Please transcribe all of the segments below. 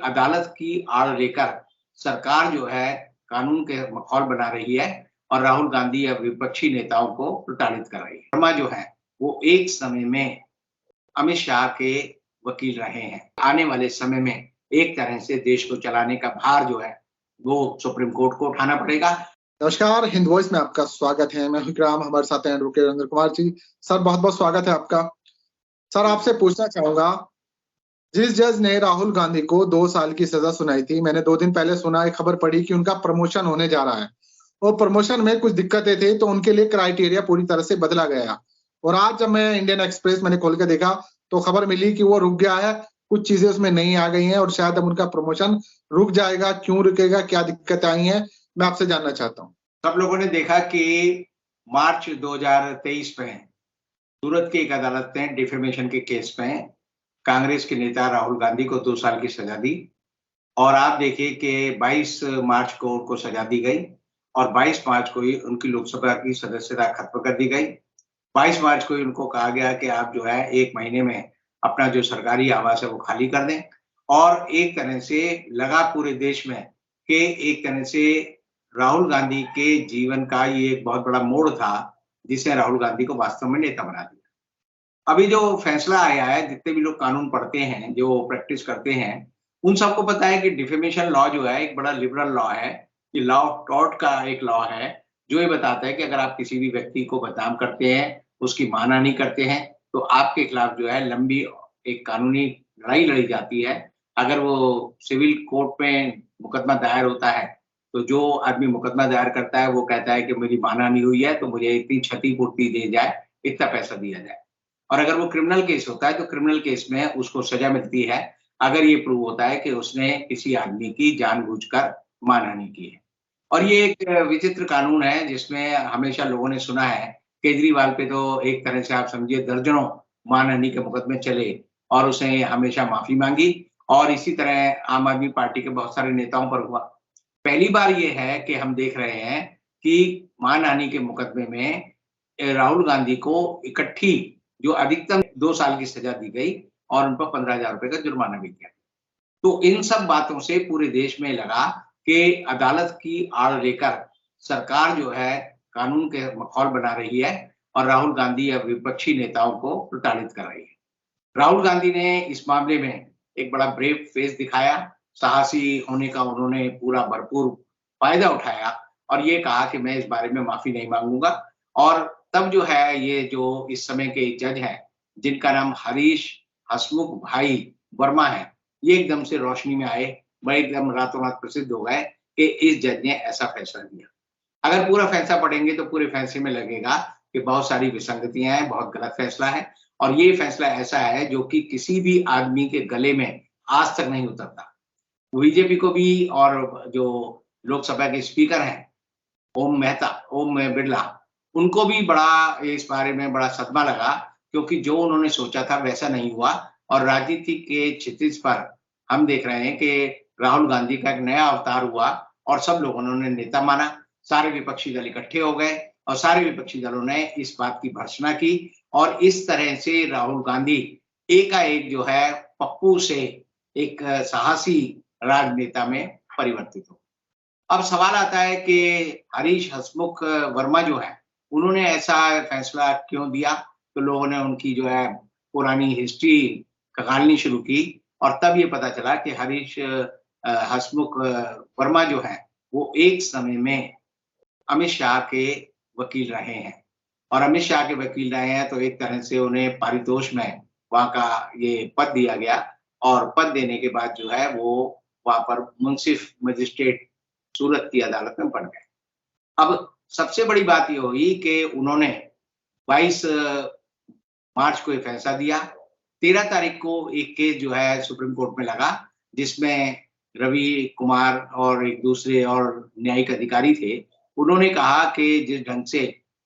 अदालत की आड़ लेकर सरकार जो है कानून के माहौल बना रही है और राहुल गांधी या विपक्षी नेताओं को प्रताड़ित कर रही है। वर्मा जो है वो एक समय में अमित शाह के वकील रहे हैं। आने वाले समय में एक तरह से देश को चलाने का भार जो है वो सुप्रीम कोर्ट को उठाना पड़ेगा। नमस्कार, हिंद वॉइस में आपका स्वागत है। मैं विक्राम, हमारे साथ हैं एडवोकेट वीरेंद्र कुमार जी। सर, बहुत बहुत स्वागत है आपका। सर, आपसे पूछना चाहूंगा, जिस जज ने राहुल गांधी को 2 साल की सजा सुनाई थी, मैंने 2 दिन पहले सुना, एक खबर पढ़ी कि उनका प्रमोशन होने जा रहा है और प्रमोशन में कुछ दिक्कतें थी, तो उनके लिए क्राइटेरिया पूरी तरह से बदला गया। और आज जब मैं इंडियन एक्सप्रेस मैंने खोल के देखा तो खबर मिली कि वो रुक गया है, कुछ चीजें उसमें नहीं आ गई हैं और शायद अब उनका प्रमोशन रुक जाएगा। क्यों रुकेगा, क्या दिक्कतें आई हैं, मैं आपसे जानना चाहता हूँ। सब लोगों ने देखा कि मार्च 2023 में सूरत की एक अदालत ने डिफेमेशन के केस में कांग्रेस के नेता राहुल गांधी को 2 साल की सजा दी और आप देखिए कि 22 मार्च को उनको सजा दी गई और 22 मार्च को ही उनकी लोकसभा की सदस्यता खत्म कर दी गई। 22 मार्च को ही उनको कहा गया कि आप जो है 1 महीने में अपना जो सरकारी आवास है वो खाली कर दें और एक तरह से लगा पूरे देश में कि एक तरह से राहुल गांधी के जीवन का ये एक बहुत बड़ा मोड़ था, जिसने राहुल गांधी को वास्तव में नेता बना दिया। अभी जो फैसला आया है, जितने भी लोग कानून पढ़ते हैं, जो प्रैक्टिस करते हैं, उन सबको पता है कि डिफेमेशन लॉ जो है एक बड़ा लिबरल लॉ है। ये लॉ ऑफ टॉर्ट का एक लॉ है, जो ये बताता है कि अगर आप किसी भी व्यक्ति को बदनाम करते हैं, उसकी मानहानि करते हैं, तो आपके खिलाफ जो है लंबी एक कानूनी लड़ाई लड़ी जाती है। अगर वो सिविल कोर्ट में मुकदमा दायर होता है, तो जो आदमी मुकदमा दायर करता है वो कहता है कि मेरी मानहानि हुई है, तो मुझे इतनी क्षतिपूर्ति दी जाए, इतना पैसा दिया जाए। और अगर वो क्रिमिनल केस होता है तो क्रिमिनल केस में उसको सजा मिलती है, अगर ये प्रूव होता है कि उसने किसी आदमी की जानबूझकर मानहानि की है। और ये एक विचित्र कानून है जिसमें हमेशा लोगों ने सुना है, केजरीवाल पे तो एक तरह से आप समझिए दर्जनों मानहानि के मुकदमे चले और उसने हमेशा माफी मांगी और इसी तरह आम आदमी पार्टी के बहुत सारे नेताओं पर हुआ। पहली बार ये है कि हम देख रहे हैं कि मानहानि के मुकदमे में राहुल गांधी को इकट्ठी जो अधिकतम 2 साल की सजा दी गई और उन पर 15,000 रुपए का जुर्माना भी किया। तो इन सब बातों से पूरे देश में लगा कि अदालत की आड़ लेकर सरकार जो है कानून के माहौल बना रही है और राहुल गांधी या विपक्षी नेताओं को प्रताड़ित कर रही है। राहुल गांधी ने इस मामले में एक बड़ा ब्रेव फेस दिखाया, साहसी होने का उन्होंने पूरा भरपूर फायदा उठाया और ये कहा कि मैं इस बारे में माफी नहीं मांगूंगा। और तब जो है ये जो इस समय के जज हैं, जिनका नाम हरीश हसमुख भाई वर्मा है, ये एकदम से रोशनी में आए, वह एकदम रातों रात प्रसिद्ध हो गए कि इस जज ने ऐसा फैसला दिया। अगर पूरा फैसला पढ़ेंगे तो पूरे फैसले में लगेगा कि बहुत सारी विसंगतियां हैं, बहुत गलत फैसला है और ये फैसला ऐसा है जो कि किसी भी आदमी के गले में आज तक नहीं उतरता। बीजेपी को भी और जो लोकसभा के स्पीकर हैं ओम बिरला, उनको भी बड़ा इस बारे में बड़ा सदमा लगा क्योंकि जो उन्होंने सोचा था वैसा नहीं हुआ और राजनीति के क्षितिज पर हम देख रहे हैं कि राहुल गांधी का एक नया अवतार हुआ और सब लोगों ने उन्हें नेता माना। सारे विपक्षी दल इकट्ठे हो गए और सारे विपक्षी दलों ने इस बात की भर्त्सना की और इस तरह से राहुल गांधी एकाएक जो है पप्पू से एक साहसी राजनेता में परिवर्तित हो। अब सवाल आता है कि हरीश हसमुख वर्मा जो है, उन्होंने ऐसा फैसला क्यों दिया? तो लोगों ने उनकी जो है पुरानी हिस्ट्री खंगालनी शुरू की और तब ये पता चला कि हरीश हसमुख वर्मा जो है, वो एक समय में अमित शाह के वकील रहे हैं और अमित शाह के वकील रहे हैं तो एक तरह से उन्हें पारितोष में वहाँ का ये पद दिया गया और पद देने के बाद जो है वो वहाँ पर मुंसिफ मजिस्ट्रेट सूरत की अदालत में बन गए। अब सबसे बड़ी बात ये हुई कि उन्होंने 22 मार्च को ये फैसला दिया। 13 तारीख को एक केस जो है सुप्रीम कोर्ट में लगा, जिसमें रवि कुमार और एक दूसरे और न्यायिक अधिकारी थे। उन्होंने कहा कि जिस ढंग से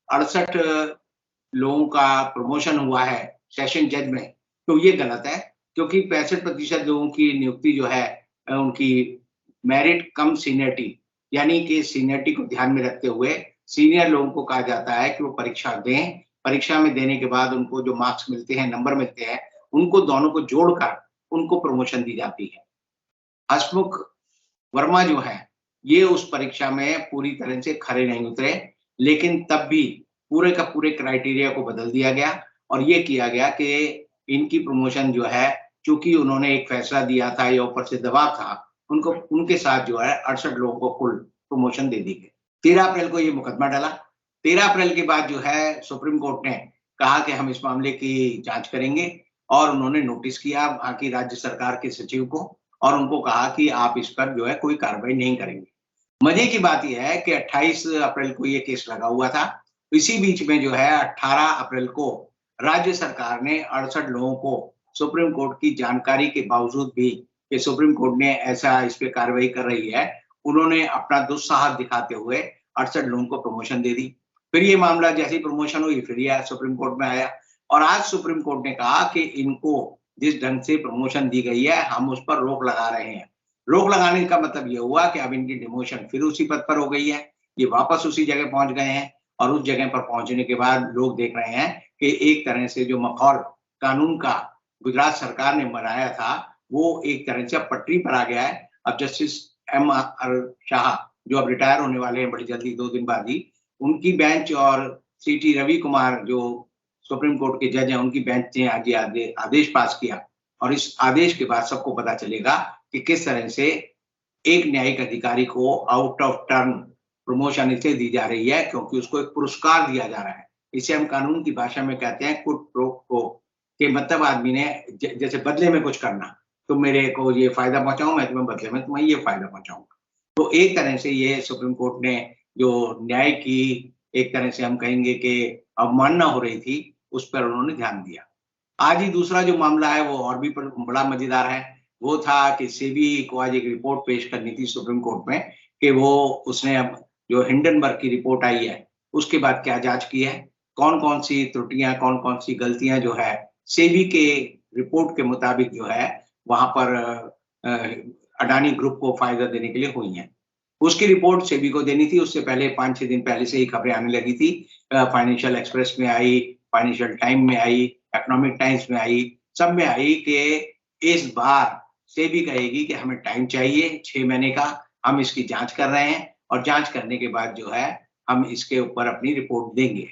68 लोगों का प्रमोशन हुआ है सेशन जज में, तो ये गलत है क्योंकि 65% लोगों की नियुक्ति जो है उनकी मेरिट कम सीनियरिटी, यानी कि सीनियरिटी को ध्यान में रखते हुए सीनियर लोगों को कहा जाता है कि वो परीक्षा दें। परीक्षा में देने के बाद उनको जो मार्क्स मिलते हैं, नंबर मिलते हैं, उनको दोनों को जोड़कर उनको प्रमोशन दी जाती है। हसमुख वर्मा जो है ये उस परीक्षा में पूरी तरह से खरे नहीं उतरे, लेकिन तब भी पूरे का पूरे क्राइटेरिया को बदल दिया गया और ये किया गया कि इनकी प्रमोशन जो है, चूंकि उन्होंने एक फैसला दिया था या ऊपर से दबाव था, उनको उनके साथ जो है 68 लोगों को कुल प्रमोशन दे दी गई। 13 अप्रैल को ये मुकदमा डला। 13 अप्रैल के बाद जो है सुप्रीम कोर्ट ने कहा कि हम इस मामले की जांच करेंगे और उन्होंने नोटिस किया वहां की राज्य सरकार के सचिव को और उनको कहा कि आप इस पर जो है कोई कार्रवाई नहीं करेंगे। मजे की बात यह है कि 28 अप्रैल को ये केस लगा हुआ था। इसी बीच में जो है 18 अप्रैल को राज्य सरकार ने 68 लोगों को सुप्रीम कोर्ट की जानकारी के बावजूद भी कि सुप्रीम कोर्ट ने ऐसा इस पे कार्रवाई कर रही है, उन्होंने अपना दुस्साहस दिखाते हुए 68 लोगों को प्रमोशन दे दी। फिर ये मामला जैसी प्रमोशन हुई फिर ये सुप्रीम कोर्ट में आया और आज सुप्रीम कोर्ट ने कहा कि इनको जिस ढंग से प्रमोशन दी गई है हम उस पर रोक लगा रहे हैं। रोक लगाने का मतलब ये हुआ कि अब इनकी डिमोशन फिर उसी पद पर हो गई है, ये वापस उसी जगह पहुंच गए हैं और उस जगह पर पहुंचने के बाद लोग देख रहे हैं कि एक तरह से जो मखौल कानून का गुजरात सरकार ने बनाया था वो एक तरह से अब पटरी पर आ गया है। अब जस्टिस M.R. शाह जो अब रिटायर होने वाले हैं बड़ी जल्दी 2 दिन बाद ही, उनकी बेंच और C.T. रवि कुमार जो सुप्रीम कोर्ट के जज हैं उनकी बेंच ने आज आदेश पास किया और इस आदेश के बाद सबको पता चलेगा कि किस तरह से एक न्यायिक अधिकारी को आउट ऑफ टर्न प्रमोशन इसलिए दी जा रही है क्योंकि उसको एक पुरस्कार दिया जा रहा है। इसे हम कानून की भाषा में कहते हैं क्विड प्रो क्वो के मतलब आदमी ने जैसे बदले में कुछ करना, तुम मेरे को ये फायदा पहुंचाओ मैं तुम्हें बदले में तुम्हें ये फायदा पहुंचाऊंगा। तो एक तरह से ये सुप्रीम कोर्ट ने जो न्याय की एक तरह से हम कहेंगे कि अवमानना हो रही थी उस पर उन्होंने ध्यान दिया। आज ही दूसरा जो मामला है वो और भी बड़ा मजेदार है। वो था कि सेबी को आज एक रिपोर्ट पेश करनी थी सुप्रीम कोर्ट में कि वो उसने अब जो हिंडनबर्ग की रिपोर्ट आई है उसके बाद क्या जांच की है, कौन कौन सी त्रुटियां कौन कौन सी गलतियां जो है सेबी के रिपोर्ट के मुताबिक जो है वहां पर अडानी ग्रुप को फायदा देने के लिए हुई है। उसकी रिपोर्ट सेबी को देनी थी, उससे पहले 5-6 दिन पहले से ही खबरें आने लगी थी। फाइनेंशियल एक्सप्रेस में आई, फाइनेंशियल टाइम में आई, इकोनॉमिक टाइम्स में आई, सब में आई कि इस बार सेबी कहेगी कि हमें टाइम चाहिए 6 महीने का, हम इसकी जांच कर रहे हैं और जांच करने के बाद जो है हम इसके ऊपर अपनी रिपोर्ट देंगे।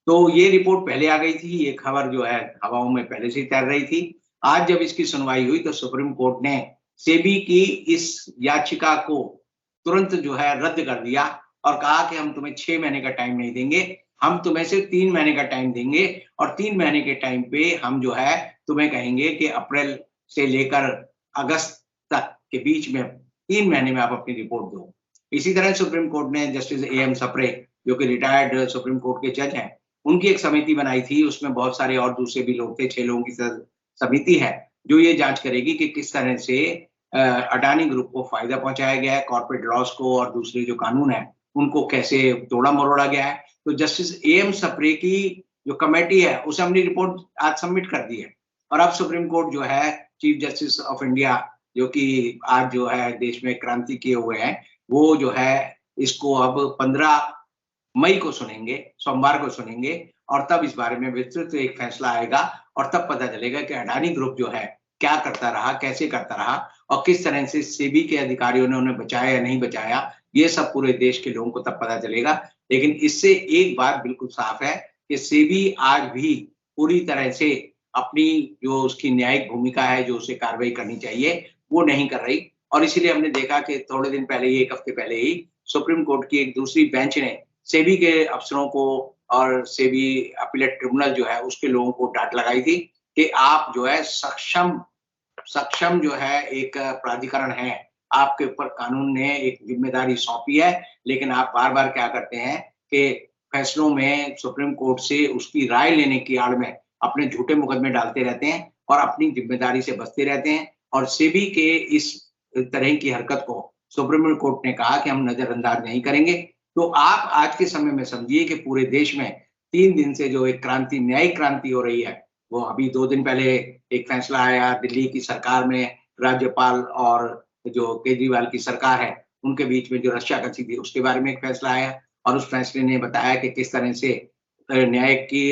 तो ये रिपोर्ट पहले आ गई थी, ये खबर जो है हवाओं में पहले से तैर रही थी। आज जब इसकी सुनवाई हुई तो सुप्रीम कोर्ट ने सेबी की इस याचिका को तुरंत जो है रद्द कर दिया और कहा कि हम तुम्हें 6 महीने का टाइम नहीं देंगे, हम तुम्हें सिर्फ 3 महीने का टाइम देंगे और 3 महीने के टाइम पे हम जो है तुम्हें कहेंगे कि अप्रैल से लेकर अगस्त तक के बीच में 3 महीने में आप अपनी रिपोर्ट दो। इसी तरह सुप्रीम कोर्ट ने जस्टिस A.M. सप्रे जो कि रिटायर्ड सुप्रीम कोर्ट के जज हैं, उनकी एक समिति बनाई थी, उसमें बहुत सारे और दूसरे भी लोग थे, 6 लोगों की समिति है जो ये जांच करेगी कि किस तरह से अडानी ग्रुप को फायदा पहुंचाया गया है, कॉर्पोरेट लॉस को और दूसरे जो कानून है उनको कैसे तोड़ा मरोड़ा गया है। तो जस्टिस A.M. सप्रे की जो कमेटी है उसे हमने रिपोर्ट आज सबमिट कर दी है और अब सुप्रीम कोर्ट जो है चीफ जस्टिस ऑफ इंडिया जो कि आज जो है देश में क्रांति किए हुए हैं, वो जो है इसको अब 15 मई को सुनेंगे, सोमवार को सुनेंगे और तब इस बारे में विस्तृत एक फैसला आएगा और तब पता चलेगा कि अडानी ग्रुप जो है क्या करता रहा, कैसे करता रहा और किस तरह से सेबी के अधिकारियों ने उन्हें बचाया या नहीं बचाया, ये सब पूरे देश के लोगों को तब पता चलेगा। लेकिन इससे एक बात बिल्कुल साफ है कि सेबी आज भी पूरी तरह से अपनी जो उसकी न्यायिक भूमिका है, जो उसे कार्रवाई करनी चाहिए, वो नहीं कर रही और इसीलिए हमने देखा कि थोड़े दिन पहले ही, 1 हफ्ते पहले ही सुप्रीम कोर्ट की एक दूसरी बेंच ने सेबी के अफसरों को और सेबी अपीलेट ट्रिब्यूनल जो है उसके लोगों को डांट लगाई थी कि आप जो है सक्षम जो है एक प्राधिकरण है, आपके ऊपर कानून ने एक जिम्मेदारी सौंपी है, लेकिन आप बार-बार क्या करते हैं कि फैसलों में सुप्रीम कोर्ट से उसकी राय लेने की आड़ में अपने झूठे मुकदमे डालते रहते हैं और अपनी जिम्मेदारी से बचते रहते हैं और सेबी के इस तरह की हरकत को सुप्रीम कोर्ट ने कहा कि हम नजरअंदाज नहीं करेंगे। तो आप आज के समय में समझिए कि पूरे देश में 3 दिन से जो एक क्रांति, न्यायिक क्रांति हो रही है, वो अभी 2 दिन पहले एक फैसला आया दिल्ली की सरकार में, राज्यपाल और जो केजरीवाल की सरकार है उनके बीच में जो रस्साकसी थी उसके बारे में एक फैसला आया और उस फैसले ने बताया कि किस तरह से न्याय की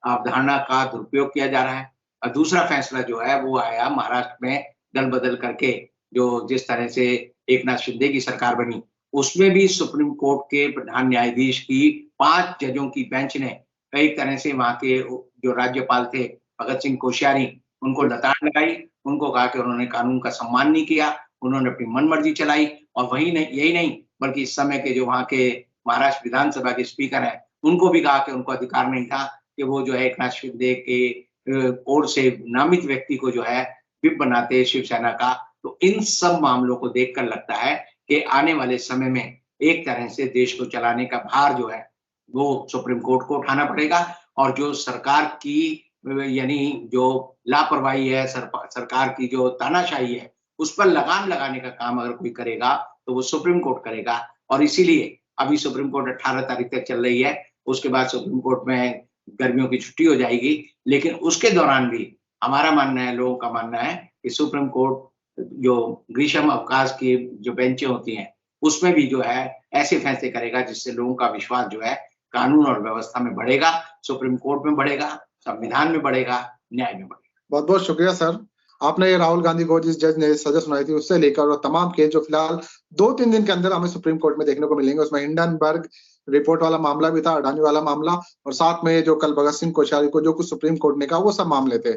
अवधारणा का दुरुपयोग किया जा रहा है। और दूसरा फैसला जो है वो आया महाराष्ट्र में दल बदल करके जो जिस तरह से एकनाथ शिंदे की सरकार बनी, उसमें भी सुप्रीम कोर्ट के प्रधान न्यायाधीश की 5 जजों की बेंच ने कई तरह से वहाँ के जो राज्यपाल थे भगत सिंह कोश्यारी, उनको लताड़ लगाई, उनको कहा कि उन्होंने कानून का सम्मान नहीं किया, उन्होंने अपनी मनमर्जी चलाई। और वही नहीं, यही नहीं, बल्कि इस समय के जो वहाँ के महाराष्ट्र विधानसभा के स्पीकर हैं, उनको भी कहा कि उनको अधिकार नहीं था कि वो जो है एकनाथ शिंदे के ओर से नामित व्यक्ति को जो है व्हिप बनाते शिवसेना का। तो इन सब मामलों को देखकर लगता है कि आने वाले समय में एक तरह से देश को चलाने का भार जो है वो सुप्रीम कोर्ट को उठाना पड़ेगा। और जो सरकार की यानी जो लापरवाही है, सरकार की जो तानाशाही है, उस पर लगाम लगाने का काम अगर कोई करेगा तो वो सुप्रीम कोर्ट करेगा। और इसीलिए अभी सुप्रीम कोर्ट 18 तारीख तक चल रही है, उसके बाद सुप्रीम कोर्ट में गर्मियों की छुट्टी हो जाएगी। लेकिन उसके दौरान भी हमारा मानना है, लोगों का मानना है कि सुप्रीम कोर्ट जो ग्रीष्म अवकाश की जो बेंचें होती हैं, उसमें भी जो है ऐसे फैसले करेगा जिससे लोगों का विश्वास जो है कानून और व्यवस्था में बढ़ेगा, सुप्रीम कोर्ट में बढ़ेगा, संविधान में बढ़ेगा, न्याय में बढ़ेगा। बहुत बहुत शुक्रिया सर। आपने ये राहुल गांधी को जिस जज ने सजा सुनाई थी उससे लेकर और तमाम केस जो फिलहाल 2-3 दिन के अंदर हमें सुप्रीम कोर्ट में देखने को मिलेंगे, उसमें हिंडनबर्ग रिपोर्ट वाला मामला भी था, अडानी वाला मामला, और साथ में जो कल भगत सिंह कोश्यारी को जो कुछ सुप्रीम कोर्ट ने कहा, वो सब मामले थे।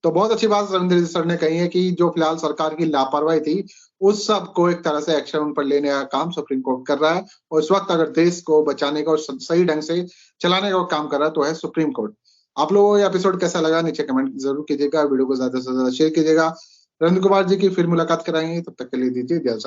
तो बहुत अच्छी बात रविंद्र सर ने कही है कि जो फिलहाल सरकार की लापरवाही थी, उस सब को एक तरह से एक्शन उन पर लेने का काम सुप्रीम कोर्ट कर रहा है। और इस वक्त अगर देश को बचाने का और सही ढंग से चलाने का काम कर रहा है तो है सुप्रीम कोर्ट। आप लोगों को ये एपिसोड कैसा लगा नीचे कमेंट जरूर कीजिएगा, वीडियो को ज्यादा से ज्यादा शेयर कीजिएगा। रविंद्र कुमार जी की फिर मुलाकात कराएंगे, तब तक के लिए दीजिए इजाजत।